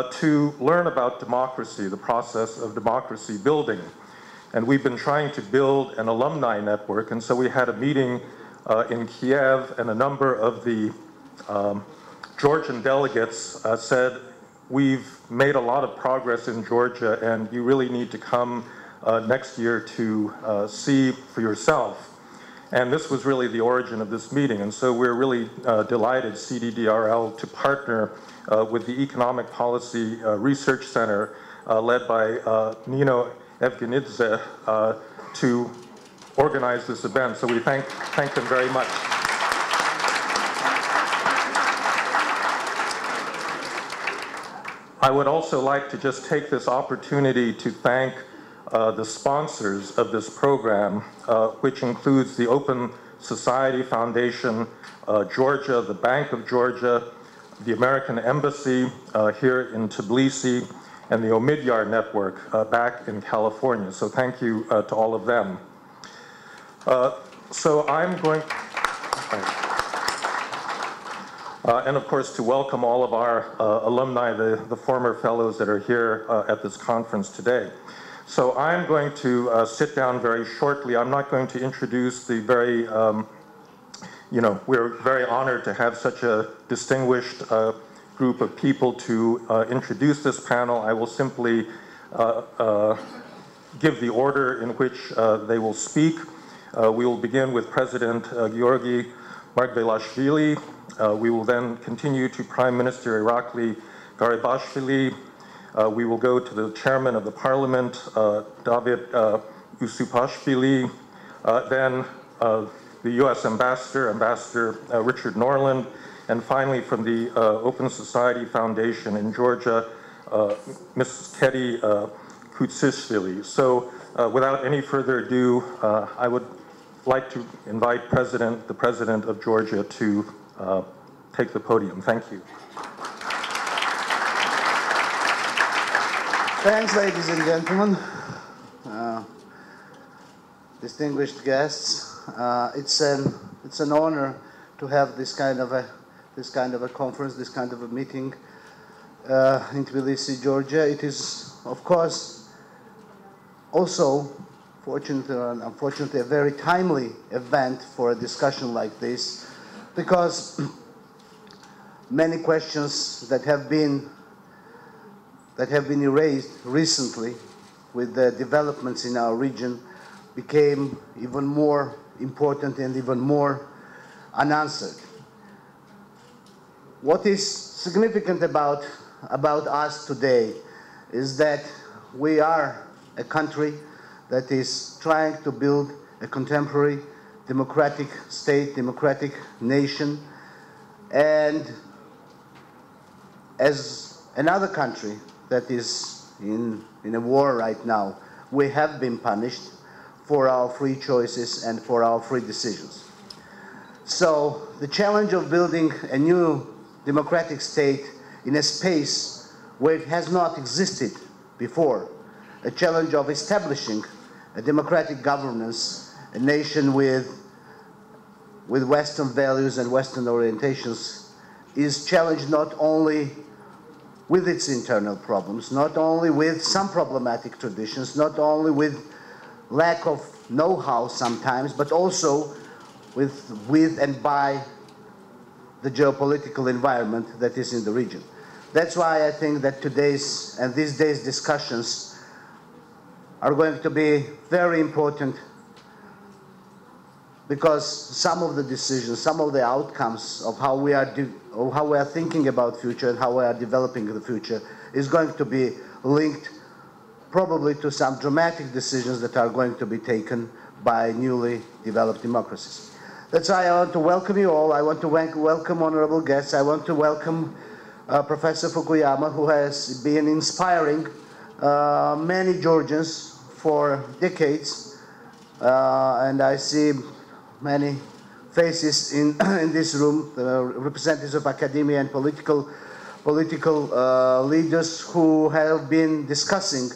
to learn about democracy, the process of democracy building. And we've been trying to build an alumni network, and so we had a meeting in Kiev, and a number of the Georgian delegates said, we've made a lot of progress in Georgia, and you really need to come next year to see for yourself. And this was really the origin of this meeting, and so we're really delighted, CDDRL, to partner with the Economic Policy Research Center led by Nino Evgenidze to organize this event. So we thank them very much. I would also like to just take this opportunity to thank the sponsors of this program, which includes the Open Society Foundation, Georgia, the Bank of Georgia, the American Embassy here in Tbilisi, and the Omidyar Network back in California. So thank you to all of them. So I'm going, and of course to welcome all of our alumni, the former fellows that are here at this conference today. So I'm going to sit down very shortly. I'm not going to introduce the very, we're very honored to have such a distinguished group of people to introduce this panel. I will simply give the order in which they will speak. We will begin with President Giorgi Margvelashvili. We will then continue to Prime Minister Irakli Garibashvili. We will go to the Chairman of the Parliament, David Usupashvili, then the U.S. Ambassador, Ambassador Richard Norland, and finally from the Open Society Foundation in Georgia, Ms. Keti Kutsishvili. So without any further ado, I would like to invite the President of Georgia to take the podium. Thank you. Thanks, ladies and gentlemen, distinguished guests. It's an honor to have this kind of a conference, this kind of a meeting in Tbilisi, Georgia. It is, of course, also, fortunately or unfortunately, a very timely event for a discussion like this, because many questions that have been erased recently with the developments in our region became even more important and even more unanswered. What is significant about us today is that we are a country that is trying to build a contemporary democratic state, democratic nation, and as another country that is in a war right now, we have been punished for our free choices and for our free decisions. So the challenge of building a new democratic state in a space where it has not existed before, a challenge of establishing a democratic governance, a nation with Western values and Western orientations, is challenged not only with its internal problems, not only with some problematic traditions, not only with lack of know-how sometimes, but also with and by the geopolitical environment that is in the region. That's why I think that today's and these days' discussions are going to be very important, because some of the decisions, some of the outcomes of how we are thinking about future and how we are developing the future is going to be linked probably to some dramatic decisions that are going to be taken by newly developed democracies. That's why I want to welcome you all. I want to welcome honorable guests. I want to welcome Professor Fukuyama, who has been inspiring many Georgians for decades, and I see many faces in this room, representatives of academia and political leaders who have been discussing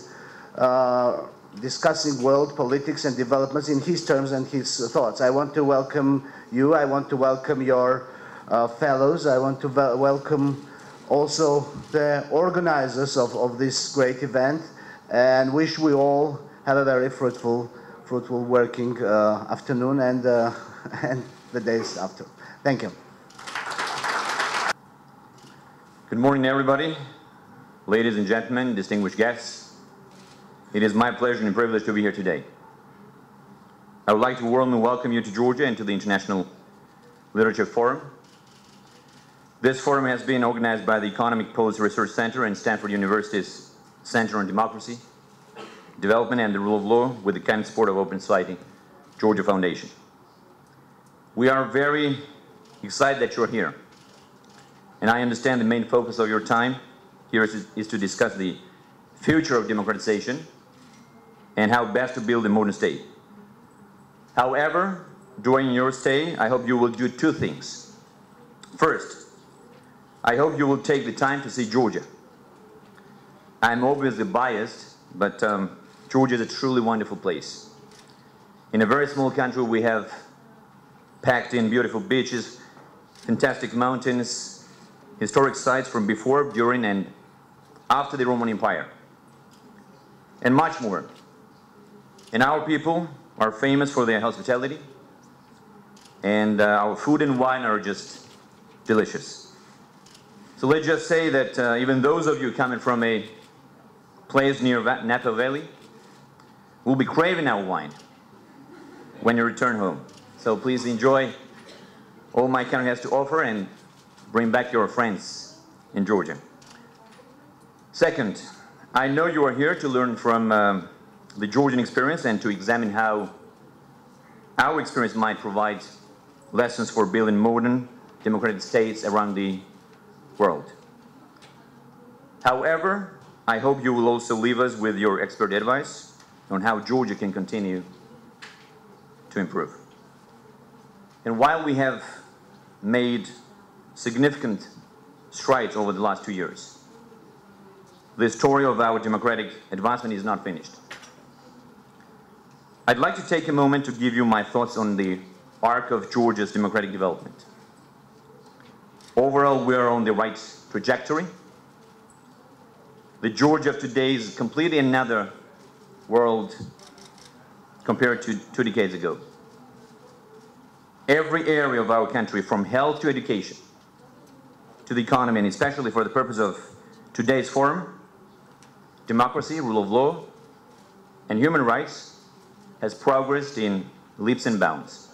world politics and developments in his terms and his thoughts. I want to welcome you. I want to welcome your fellows. I want to welcome also the organizers of this great event, and wish we all have a very fruitful working afternoon and the days after. Thank you. Good morning, everybody. Ladies and gentlemen, distinguished guests. It is my pleasure and privilege to be here today. I would like to warmly welcome you to Georgia and to the International Literature Forum. This forum has been organized by the Economic Policy Research Center and Stanford University's Center on Democracy, Development and the Rule of Law with the kind support of Open Society Georgia Foundation. We are very excited that you're here. And I understand the main focus of your time here is to discuss the future of democratization and how best to build a modern state. However, during your stay, I hope you will do two things. First, I hope you will take the time to see Georgia. I'm obviously biased, but Georgia is a truly wonderful place. In a very small country, we have packed in beautiful beaches, fantastic mountains, historic sites from before, during, and after the Roman Empire, and much more. And our people are famous for their hospitality, and our food and wine are just delicious. So let's just say that even those of you coming from a place near Napa Valley will be craving our wine when you return home. So please enjoy all my country has to offer and bring back your friends in Georgia. Second, I know you are here to learn from the Georgian experience and to examine how our experience might provide lessons for building modern democratic states around the world. However, I hope you will also leave us with your expert advice on how Georgia can continue to improve. And while we have made significant strides over the last 2 years, the story of our democratic advancement is not finished. I'd like to take a moment to give you my thoughts on the arc of Georgia's democratic development. Overall, we are on the right trajectory. The Georgia of today is completely another world compared to 2 decades ago. Every area of our country, from health to education, to the economy, and especially for the purpose of today's forum, democracy, rule of law, and human rights, has progressed in leaps and bounds.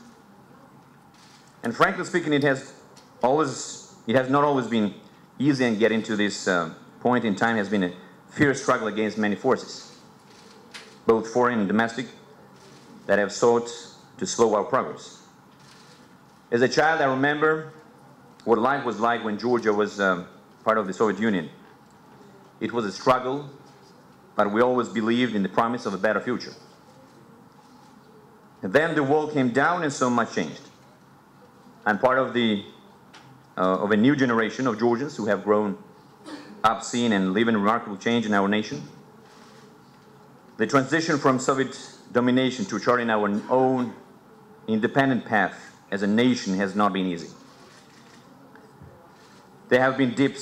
And frankly speaking, it has not always been easy, and getting to this point in time has been a fierce struggle against many forces, both foreign and domestic, that have sought to slow our progress. As a child, I remember what life was like when Georgia was part of the Soviet Union. It was a struggle, but we always believed in the promise of a better future. And then the wall came down and so much changed. I'm part of a new generation of Georgians who have grown up, seen, and live in remarkable change in our nation. The transition from Soviet domination to charting our own independent path as a nation has not been easy. There have been deep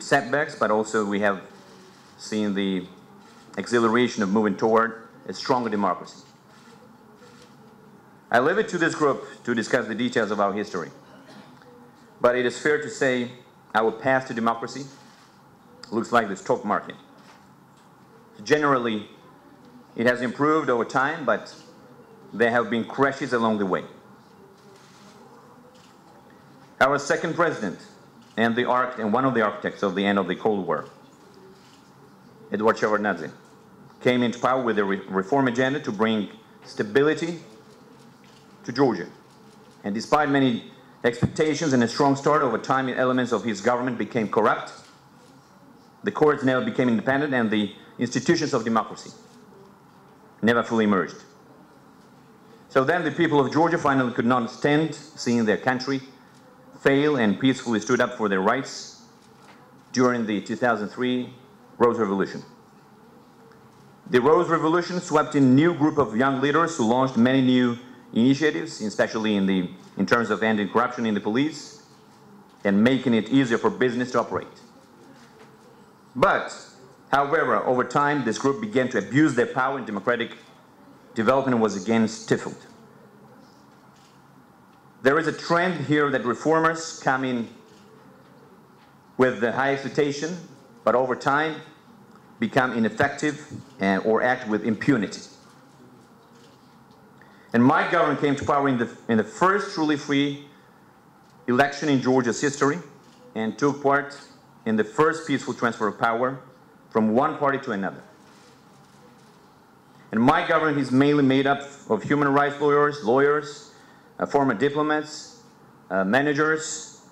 setbacks, but also we have seen the exhilaration of moving toward a stronger democracy. I leave it to this group to discuss the details of our history. But it is fair to say our path to democracy looks like the stock market. Generally, it has improved over time, but there have been crashes along the way. Our second president and one of the architects of the end of the Cold War, Eduard Shevardnadze, came into power with a reform agenda to bring stability to Georgia. And despite many expectations and a strong start, over time elements of his government became corrupt, the courts never became independent, and the institutions of democracy never fully emerged. So then the people of Georgia finally could not stand seeing their country fail and peacefully stood up for their rights during the 2003 Rose Revolution. The Rose Revolution swept in a new group of young leaders who launched many new initiatives, especially in terms of ending corruption in the police, and making it easier for business to operate. But, however, over time, this group began to abuse their power and democratic development was again stifled. There is a trend here that reformers come in with the high expectation, but over time become ineffective or act with impunity. And my government came to power in the first truly free election in Georgia's history and took part in the first peaceful transfer of power from one party to another. And my government is mainly made up of human rights lawyers, former diplomats, managers,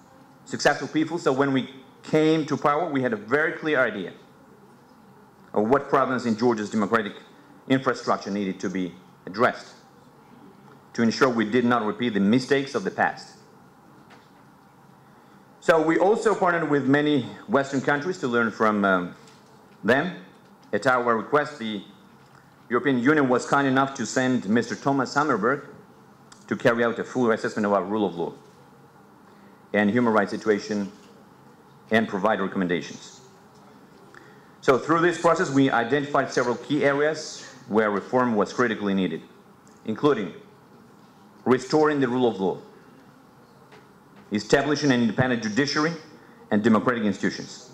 successful people. So when we came to power, we had a very clear idea of what problems in Georgia's democratic infrastructure needed to be addressed to ensure we did not repeat the mistakes of the past. So we also partnered with many Western countries to learn from them. At our request, the European Union was kind enough to send Mr. Thomas Hammerberg to carry out a full assessment of our rule of law and human rights situation and provide recommendations. So through this process, we identified several key areas where reform was critically needed, including restoring the rule of law, establishing an independent judiciary and democratic institutions,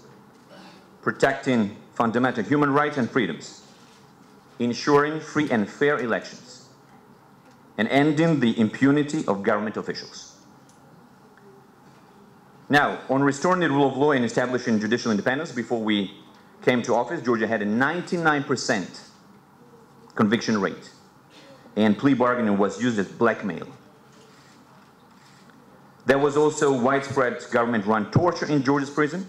protecting fundamental human rights and freedoms, ensuring free and fair elections, and ending the impunity of government officials. Now, on restoring the rule of law and establishing judicial independence, before we came to office, Georgia had a 99% conviction rate, and plea bargaining was used as blackmail. There was also widespread government-run torture in Georgia's prison,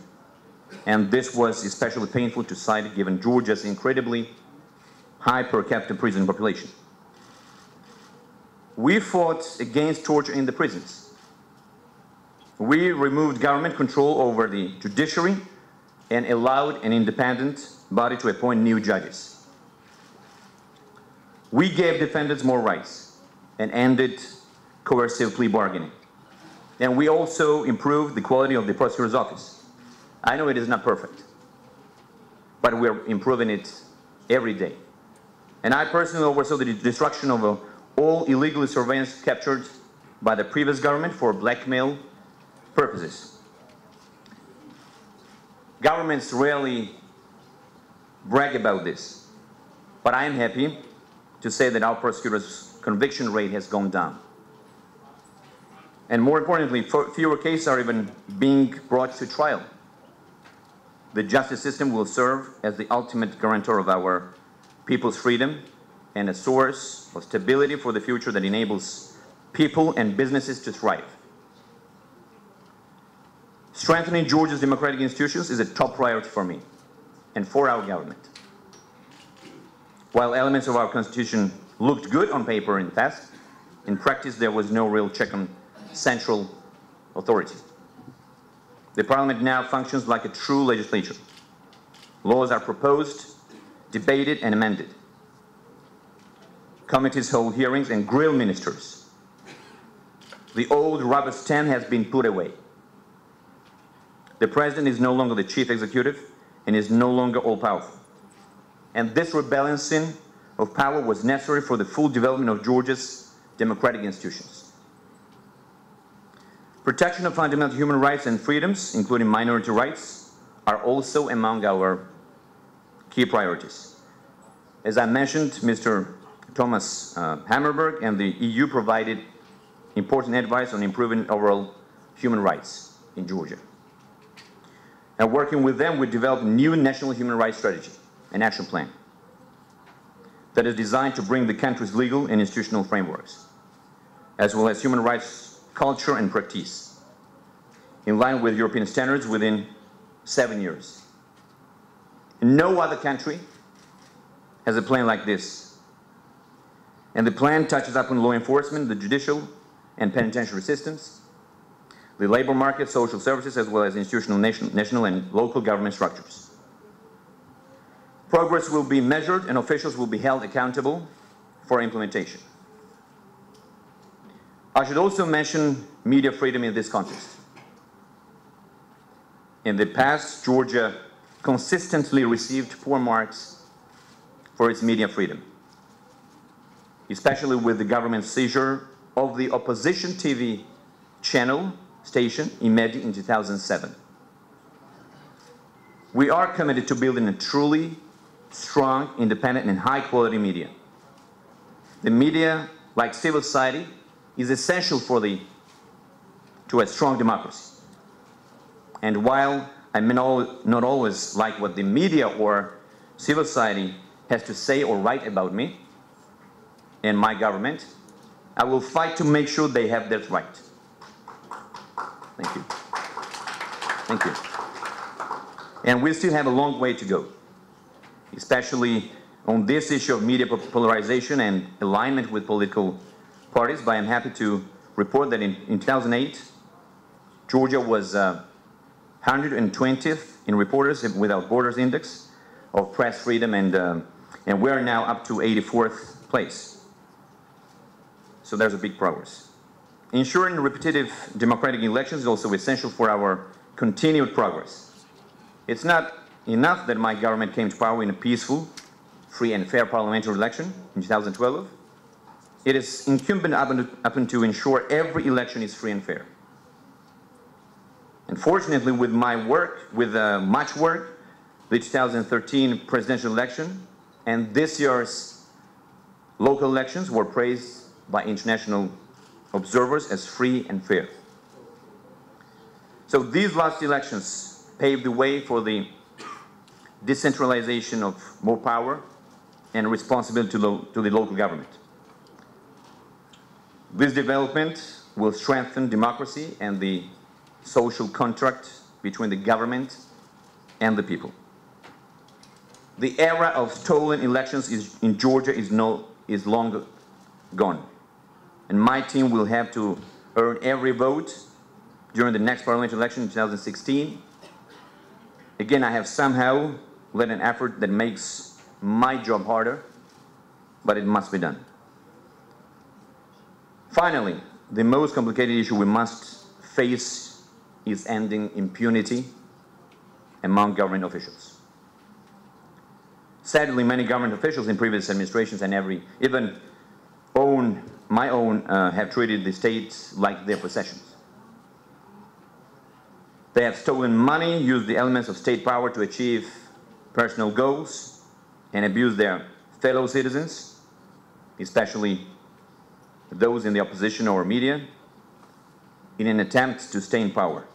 and this was especially painful to cite given Georgia's incredibly high per capita prison population. We fought against torture in the prisons. We removed government control over the judiciary and allowed an independent body to appoint new judges. We gave defendants more rights and ended coercive plea bargaining. And we also improved the quality of the prosecutor's office. I know it is not perfect, but we're improving it every day. And I personally oversaw the destruction of all illegal surveillance captured by the previous government for blackmail purposes. Governments rarely brag about this, but I am happy to say that our prosecutors' conviction rate has gone down. And more importantly, fewer cases are even being brought to trial. The justice system will serve as the ultimate guarantor of our people's freedom and a source of stability for the future that enables people and businesses to thrive. Strengthening Georgia's democratic institutions is a top priority for me and for our government. While elements of our constitution looked good on paper in the past, in practice there was no real check on central authority. The parliament now functions like a true legislature. Laws are proposed, debated, and amended. Committees hold hearings and grill ministers. The old rubber stamp has been put away. The president is no longer the chief executive and is no longer all-powerful. And this rebalancing of power was necessary for the full development of Georgia's democratic institutions. Protection of fundamental human rights and freedoms, including minority rights, are also among our key priorities. As I mentioned, Mr. Thomas Hammerberg and the EU provided important advice on improving overall human rights in Georgia. And working with them, we developed a new national human rights strategy, an action plan, that is designed to bring the country's legal and institutional frameworks, as well as human rights culture and practice, in line with European standards within 7 years. No other country has a plan like this. And the plan touches upon law enforcement, the judicial and penitentiary systems, the labor market, social services, as well as institutional national and local government structures. Progress will be measured and officials will be held accountable for implementation. I should also mention media freedom in this context. In the past, Georgia consistently received poor marks for its media freedom, especially with the government's seizure of the opposition TV channel station Imedi in 2007. We are committed to building a truly strong, independent, and high-quality media. The media, like civil society, is essential to a strong democracy. And while I may not always like what the media or civil society has to say or write about me and my government, I will fight to make sure they have that right. Thank you. Thank you. And we still have a long way to go, especially on this issue of media polarization and alignment with political parties. But I'm happy to report that in 2008, Georgia was 120th in Reporters Without Borders Index of press freedom, and we're now up to 84th place. So there's a big progress. Ensuring repetitive democratic elections is also essential for our continued progress. It's not enough that my government came to power in a peaceful, free and fair parliamentary election in 2012. It is incumbent upon to ensure every election is free and fair. Unfortunately, with much work, the 2013 presidential election and this year's local elections were praised by international observers as free and fair. So these last elections paved the way for the decentralization of more power and responsibility to the local government. This development will strengthen democracy and the social contract between the government and the people. The era of stolen elections in Georgia is long gone, and my team will have to earn every vote during the next parliamentary election in 2016. Again, I have somehow led an effort that makes my job harder, but it must be done. Finally, the most complicated issue we must face is ending impunity among government officials. Sadly, many government officials in previous administrations and even my own have treated the state like their possessions. They have stolen money, used the elements of state power to achieve personal goals, and abused their fellow citizens, especially those in the opposition or media, in an attempt to stay in power.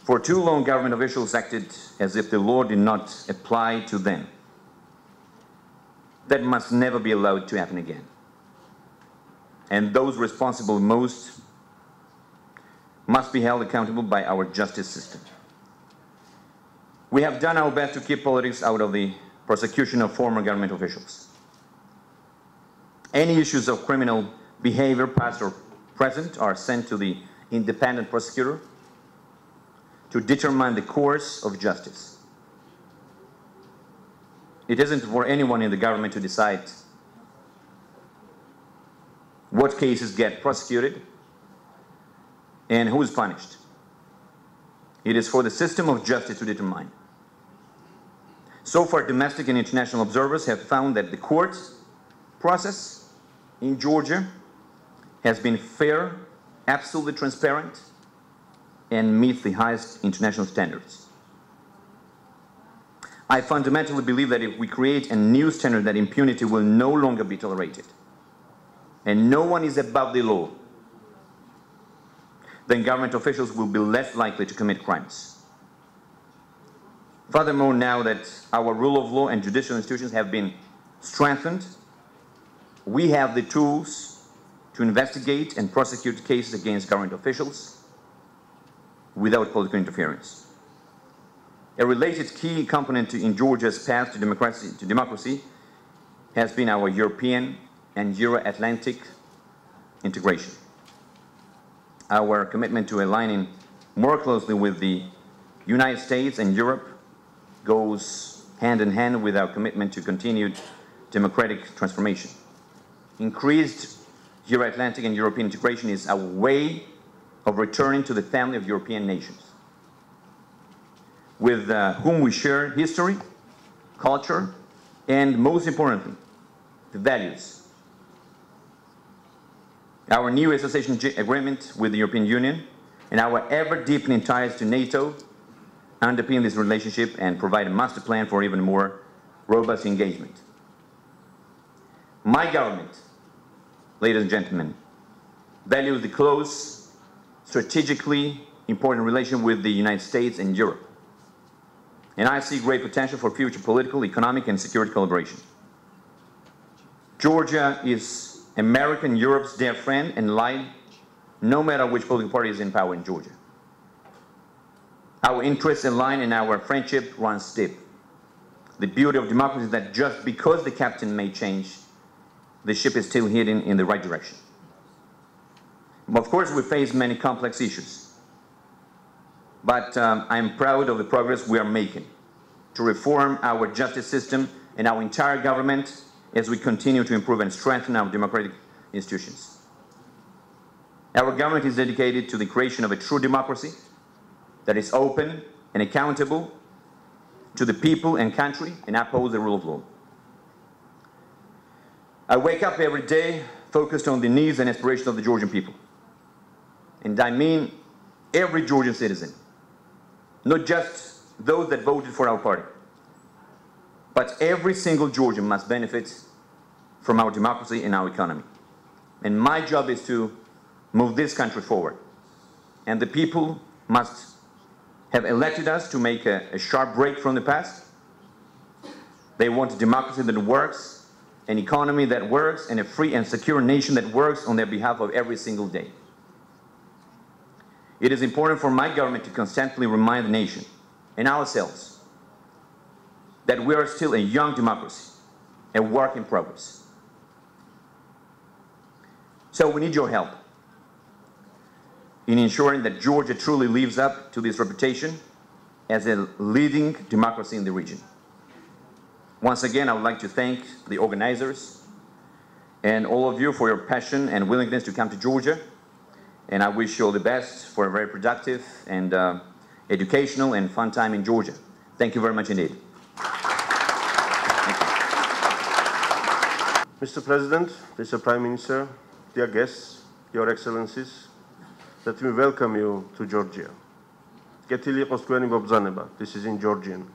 For too long, government officials acted as if the law did not apply to them. That must never be allowed to happen again. And those responsible most must be held accountable by our justice system. We have done our best to keep politics out of the prosecution of former government officials. Any issues of criminal behavior, past or present, are sent to the independent prosecutor to determine the course of justice. It isn't for anyone in the government to decide what cases get prosecuted and who is punished. It is for the system of justice to determine. So far, domestic and international observers have found that the court process in Georgia has been fair, absolutely transparent, and meets the highest international standards. I fundamentally believe that if we create a new standard, that impunity will no longer be tolerated, and no one is above the law, then government officials will be less likely to commit crimes. Furthermore, now that our rule of law and judicial institutions have been strengthened, we have the tools to investigate and prosecute cases against government officials without political interference. A related key component in Georgia's path to democracy has been our European and Euro-Atlantic integration. Our commitment to aligning more closely with the United States and Europe goes hand in hand with our commitment to continued democratic transformation. Increased Euro-Atlantic and European integration is a way of returning to the family of European nations. with whom we share history, culture, and most importantly, the values. Our new association agreement with the European Union and our ever-deepening ties to NATO underpin this relationship and provide a master plan for even more robust engagement. My government, ladies and gentlemen, values the close, strategically important relation with the United States and Europe. And I see great potential for future political, economic, and security collaboration. Georgia is America and Europe's dear friend and ally, no matter which political party is in power in Georgia. Our interests align and our friendship runs deep. The beauty of democracy is that just because the captain may change, the ship is still heading in the right direction. Of course, we face many complex issues, but I am proud of the progress we are making to reform our justice system and our entire government as we continue to improve and strengthen our democratic institutions. Our government is dedicated to the creation of a true democracy that is open and accountable to the people and country and upholds the rule of law. I wake up every day focused on the needs and aspirations of the Georgian people. And I mean every Georgian citizen, not just those that voted for our party, but every single Georgian must benefit from our democracy and our economy. And my job is to move this country forward. And the people must have elected us to make a sharp break from the past. They want a democracy that works, an economy that works, and a free and secure nation that works on their behalf of every single day. It is important for my government to constantly remind the nation and ourselves that we are still a young democracy, a work in progress. So we need your help in ensuring that Georgia truly lives up to this reputation as a leading democracy in the region. Once again, I would like to thank the organizers and all of you for your passion and willingness to come to Georgia. And I wish you all the best for a very productive and educational and fun time in Georgia. Thank you very much indeed. Mr. President, Mr. Prime Minister, dear guests, Your Excellencies, let me welcome you to Georgia. This is in Georgian.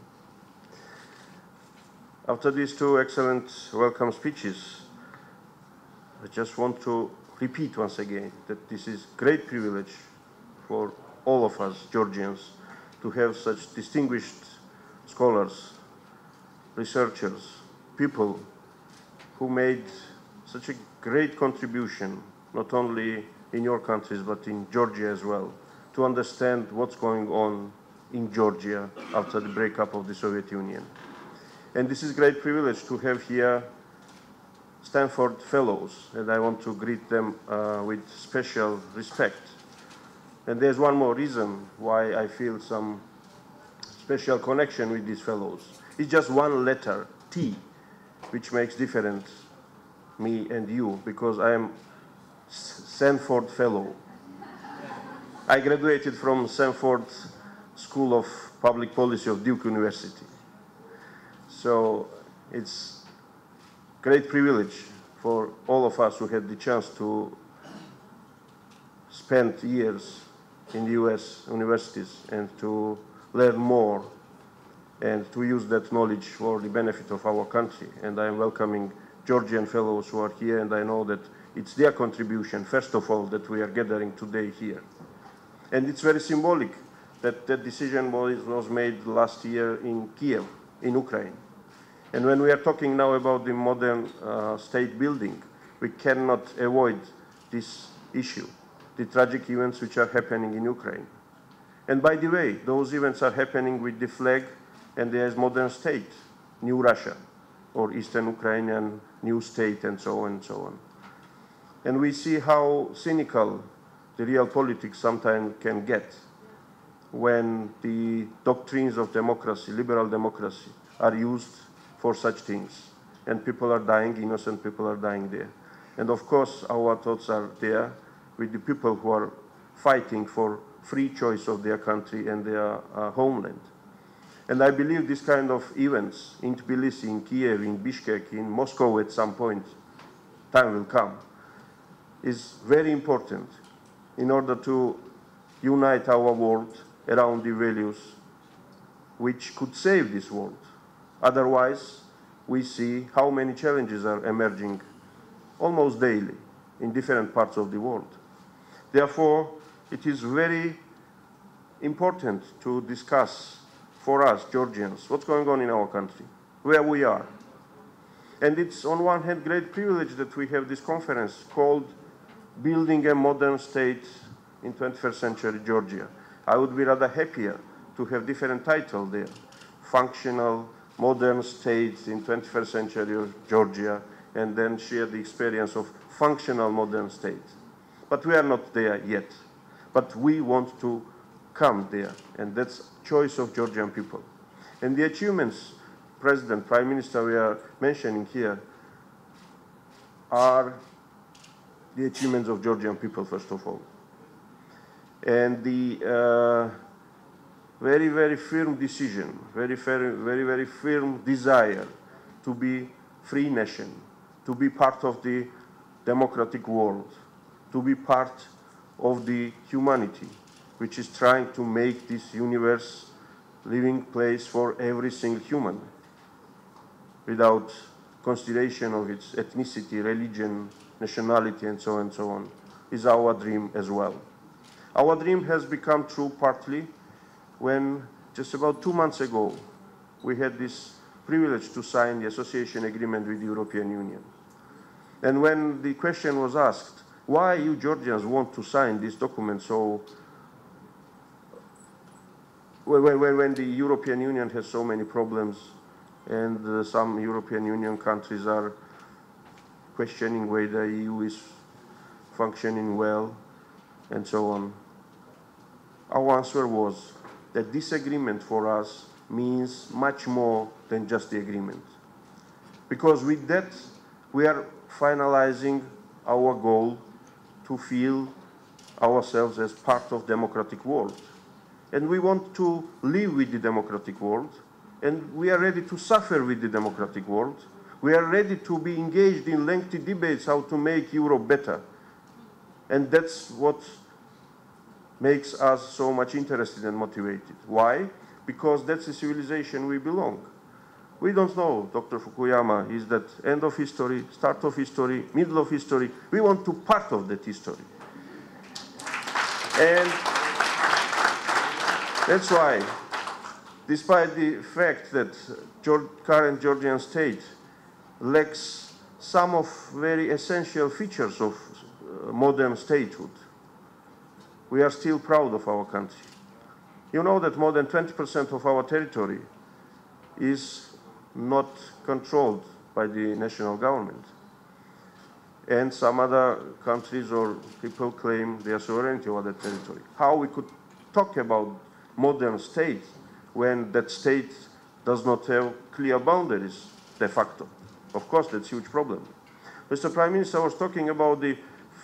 After these two excellent welcome speeches, I just want to repeat once again that this is great privilege for all of us Georgians to have such distinguished scholars, researchers, people who made such a great contribution, not only in your countries but in Georgia as well, to understand what's going on in Georgia after the breakup of the Soviet Union. And this is a great privilege to have here Stanford Fellows, and I want to greet them with special respect. And there's one more reason why I feel some special connection with these fellows. It's just one letter, T, which makes difference me and you, because I am Stanford Fellow. I graduated from Stanford School of Public Policy of Duke University. So it's great privilege for all of us who had the chance to spend years in the US universities and to learn more and to use that knowledge for the benefit of our country. And I am welcoming Georgian fellows who are here, and I know that it's their contribution, first of all, that we are gathering today here. And it's very symbolic that that decision was made last year in Kiev, in Ukraine. And when we are talking now about the modern state building, we cannot avoid this issue, the tragic events which are happening in Ukraine. And by the way, those events are happening with the flag and there's modern state, New Russia, or Eastern Ukrainian new state, and so on and so on. And we see how cynical the real politics sometimes can get when the doctrines of democracy, liberal democracy, are used for such things. And people are dying, innocent people are dying there. And of course, our thoughts are there with the people who are fighting for free choice of their country and their homeland. And I believe this kind of events in Tbilisi, in Kiev, in Bishkek, in Moscow at some point, time will come, is very important in order to unite our world around the values which could save this world. Otherwise, we see how many challenges are emerging almost daily in different parts of the world. Therefore, it is very important to discuss for us, Georgians, what's going on in our country, where we are. And it's on one hand great privilege that we have this conference called Building a Modern State in 21st Century Georgia. I would be rather happier to have different title there. Functional, modern states in 21st century Georgia, and then share the experience of functional modern states. But we are not there yet. But we want to come there, and that's choice of Georgian people. And the achievements, President, Prime Minister, we are mentioning here are the achievements of Georgian people, first of all. And the very, very firm decision, very, very firm desire to be free nation, to be part of the democratic world, to be part of the humanity, which is trying to make this universe living place for every single human, without consideration of its ethnicity, religion, nationality, and so on, is our dream as well. Our dream has become true partly when just about 2 months ago we had this privilege to sign the association agreement with the European Union. And when the question was asked, why you Georgians want to sign this document so when the European Union has so many problems and some European Union countries are questioning whether the EU is functioning well and so on, our answer was that this agreement for us means much more than just the agreement. Because with that, we are finalizing our goal to feel ourselves as part of democratic world. And we want to live with the democratic world, and we are ready to suffer with the democratic world. We are ready to be engaged in lengthy debates how to make Europe better. And that's what makes us so much interested and motivated. Why? Because that's the civilization we belong. We don't know, Dr. Fukuyama, is that end of history, start of history, middle of history. We want to part of that history. And that's why, despite the fact that current Georgian state lacks some of very essential features of modern statehood, we are still proud of our country. You know that more than 20% of our territory is not controlled by the national government. And some other countries or people claim their sovereignty over that territory. How we could talk about modern state when that state does not have clear boundaries de facto? Of course, that's a huge problem. Mr. Prime Minister was talking about the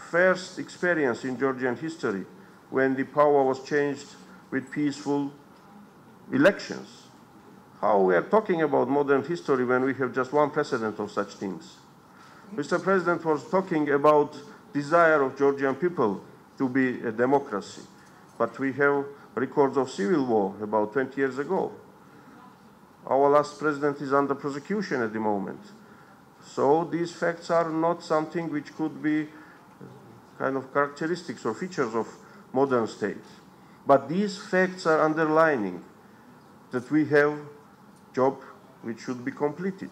first experience in Georgian history when the power was changed with peaceful elections. How we are talking about modern history when we have just one precedent of such things? Mr. President was talking about desire of Georgian people to be a democracy, but we have records of civil war about 20 years ago. Our last president is under prosecution at the moment. So these facts are not something which could be kind of characteristics or features of modern states. But these facts are underlining that we have job which should be completed.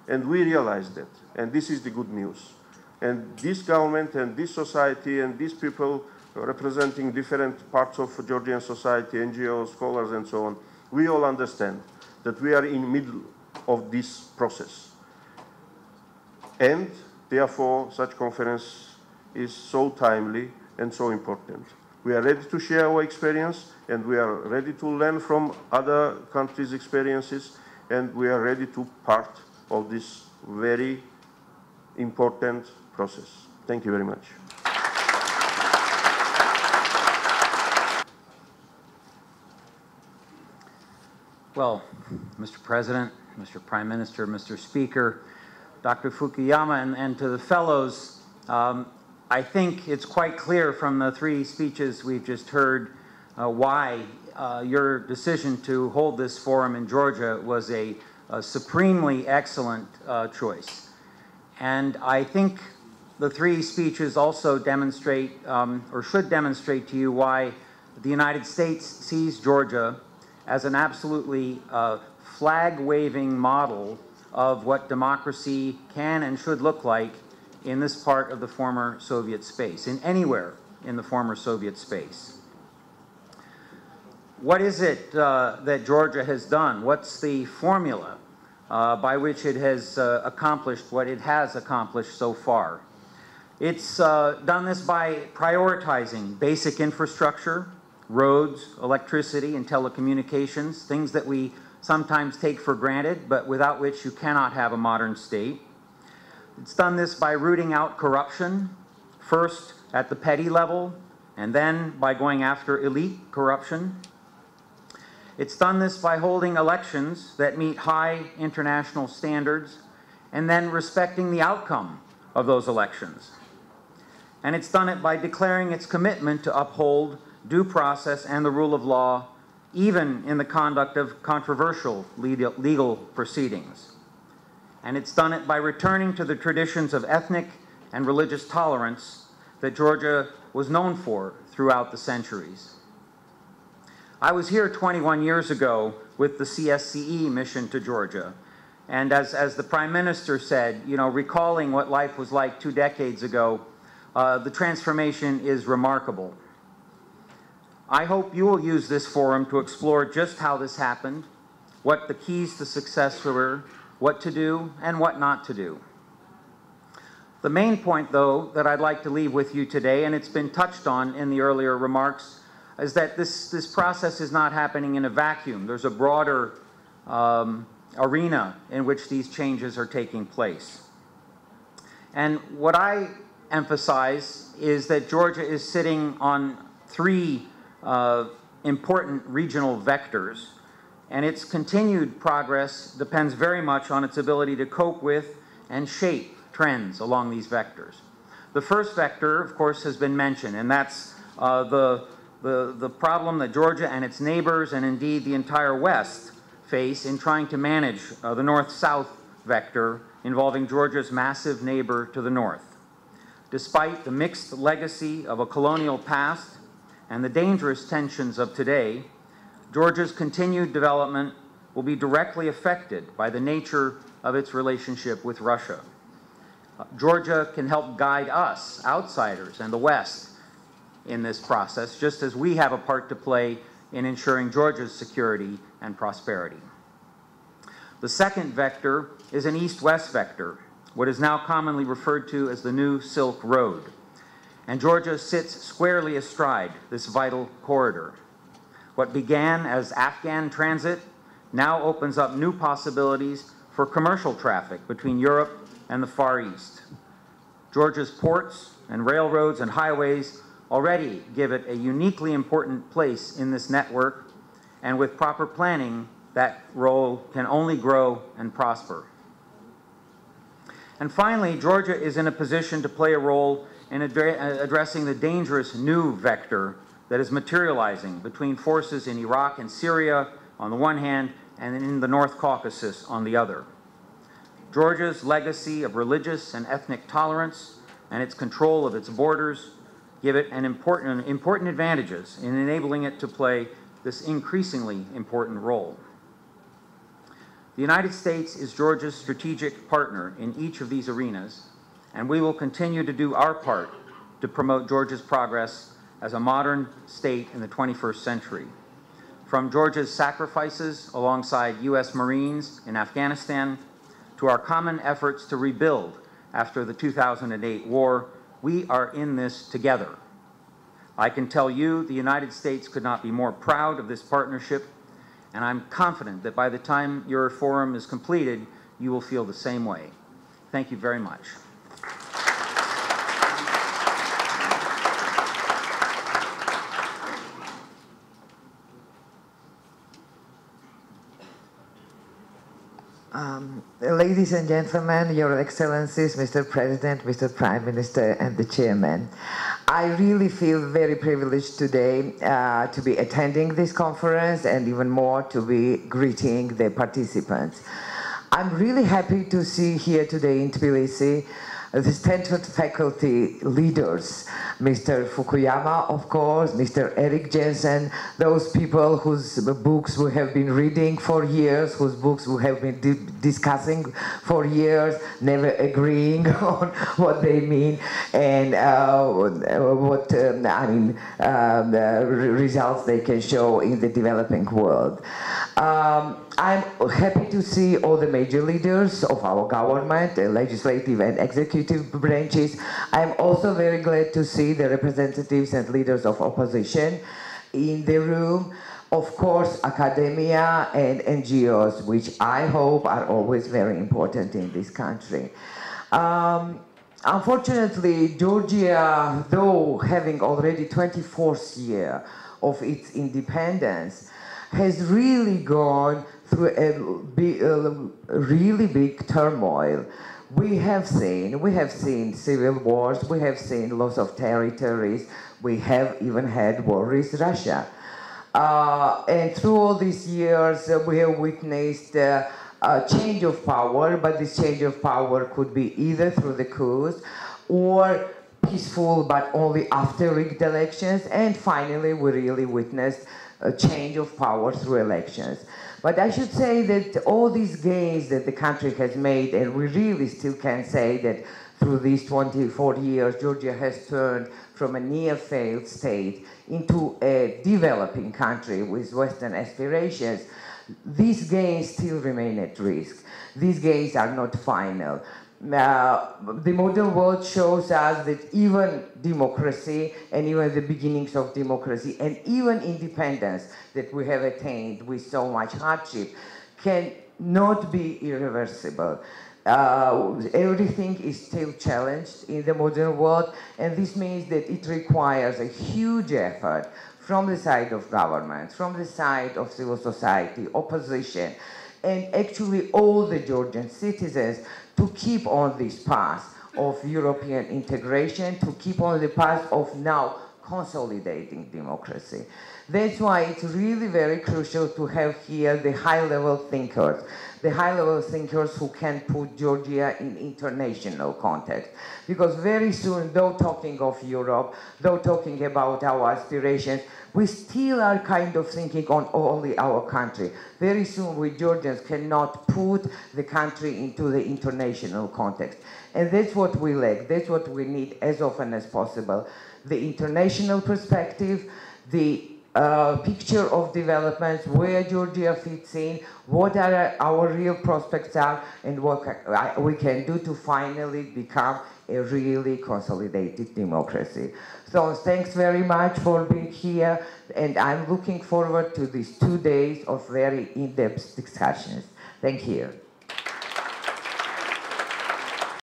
And we realize that. And this is the good news. And this government and this society and these people representing different parts of Georgian society, NGOs, scholars, and so on, we all understand that we are in the middle of this process. And therefore, such conference is so timely and so important. We are ready to share our experience, and we are ready to learn from other countries' experiences, and we are ready to part of this very important process. Thank you very much. Well, Mr. President, Mr. Prime Minister, Mr. Speaker, Dr. Fukuyama, and to the fellows, I think it's quite clear from the three speeches we've just heard why your decision to hold this forum in Georgia was a supremely excellent choice. And I think the three speeches also demonstrate, or should demonstrate to you, why the United States sees Georgia as an absolutely flag-waving model of what democracy can and should look like in this part of the former Soviet space, in anywhere in the former Soviet space. What is it that Georgia has done? What's the formula by which it has accomplished what it has accomplished so far? It's done this by prioritizing basic infrastructure, roads, electricity, and telecommunications, things that we sometimes take for granted, but without which you cannot have a modern state. It's done this by rooting out corruption, first at the petty level, and then by going after elite corruption. It's done this by holding elections that meet high international standards, and then respecting the outcome of those elections. And it's done it by declaring its commitment to uphold due process and the rule of law, even in the conduct of controversial legal proceedings. And it's done it by returning to the traditions of ethnic and religious tolerance that Georgia was known for throughout the centuries. I was here 21 years ago with the CSCE mission to Georgia. And as the Prime Minister said, you know, recalling what life was like 2 decades ago, the transformation is remarkable. I hope you will use this forum to explore just how this happened, what the keys to success were, what to do and what not to do. The main point, though, that I'd like to leave with you today, and it's been touched on in the earlier remarks, is that this process is not happening in a vacuum. There's a broader arena in which these changes are taking place. And what I emphasize is that Georgia is sitting on 3 important regional vectors, and its continued progress depends very much on its ability to cope with and shape trends along these vectors. The first vector, of course, has been mentioned, and that's the problem that Georgia and its neighbors, and indeed the entire West, face in trying to manage the north-south vector involving Georgia's massive neighbor to the north. Despite the mixed legacy of a colonial past and the dangerous tensions of today, Georgia's continued development will be directly affected by the nature of its relationship with Russia. Georgia can help guide us, outsiders, and the West in this process, just as we have a part to play in ensuring Georgia's security and prosperity. The second vector is an east-west vector, what is now commonly referred to as the New Silk Road. And Georgia sits squarely astride this vital corridor. What began as Afghan transit now opens up new possibilities for commercial traffic between Europe and the Far East. Georgia's ports and railroads and highways already give it a uniquely important place in this network, and with proper planning, that role can only grow and prosper. And finally, Georgia is in a position to play a role in addressing the dangerous new vector that is materializing between forces in Iraq and Syria on the one hand, and in the North Caucasus on the other. Georgia's legacy of religious and ethnic tolerance and its control of its borders give it important advantages in enabling it to play this increasingly important role. The United States is Georgia's strategic partner in each of these arenas, and we will continue to do our part to promote Georgia's progress as a modern state in the 21st century. From Georgia's sacrifices alongside U.S. Marines in Afghanistan to our common efforts to rebuild after the 2008 war, we are in this together. I can tell you the United States could not be more proud of this partnership, and I'm confident that by the time your forum is completed, you will feel the same way. Thank you very much. Ladies and gentlemen, Your Excellencies, Mr. President, Mr. Prime Minister, and the Chairman, I really feel very privileged today to be attending this conference and even more to be greeting the participants. I'm really happy to see here today in Tbilisi the Stanford faculty leaders, Mr. Fukuyama, of course, Mr. Eric Jensen, those people whose books we have been reading for years, whose books we have been discussing for years, never agreeing on what they mean and the results they can show in the developing world. I'm happy to see all the major leaders of our government, legislative and executive branches. I'm also very glad to see the representatives and leaders of opposition in the room. Of course, academia and NGOs, which I hope are always very important in this country. Unfortunately, Georgia, though having already 24th year of its independence, has really gone through a really big turmoil. We have seen civil wars, we have seen loss of territories, we have even had war with Russia. And through all these years, we have witnessed a change of power, but this change of power could be either through the coups or peaceful, but only after rigged elections. And finally, we really witnessed a change of power through elections. But I should say that all these gains that the country has made, and we really still can say that through these 24 years, Georgia has turned from a near-failed state into a developing country with Western aspirations. These gains still remain at risk. These gains are not final. The modern world shows us that even democracy and even the beginnings of democracy and even independence that we have attained with so much hardship can not be irreversible. Everything is still challenged in the modern world, and this means that it requires a huge effort from the side of government, from the side of civil society, opposition, and actually all the Georgian citizens to keep on this path of European integration, to keep on the path of now consolidating democracy. That's why it's really very crucial to have here the high-level thinkers who can put Georgia in international context. Because very soon, though talking of Europe, though talking about our aspirations, we still are kind of thinking on only our country. Very soon, we Georgians cannot put the country into the international context. And that's what we lack. That's what we need as often as possible. The international perspective, the picture of developments, where Georgia fits in, what our real prospects are, and what we can do to finally become a really consolidated democracy. So thanks very much for being here, and I'm looking forward to these 2 days of very in-depth discussions. Thank you.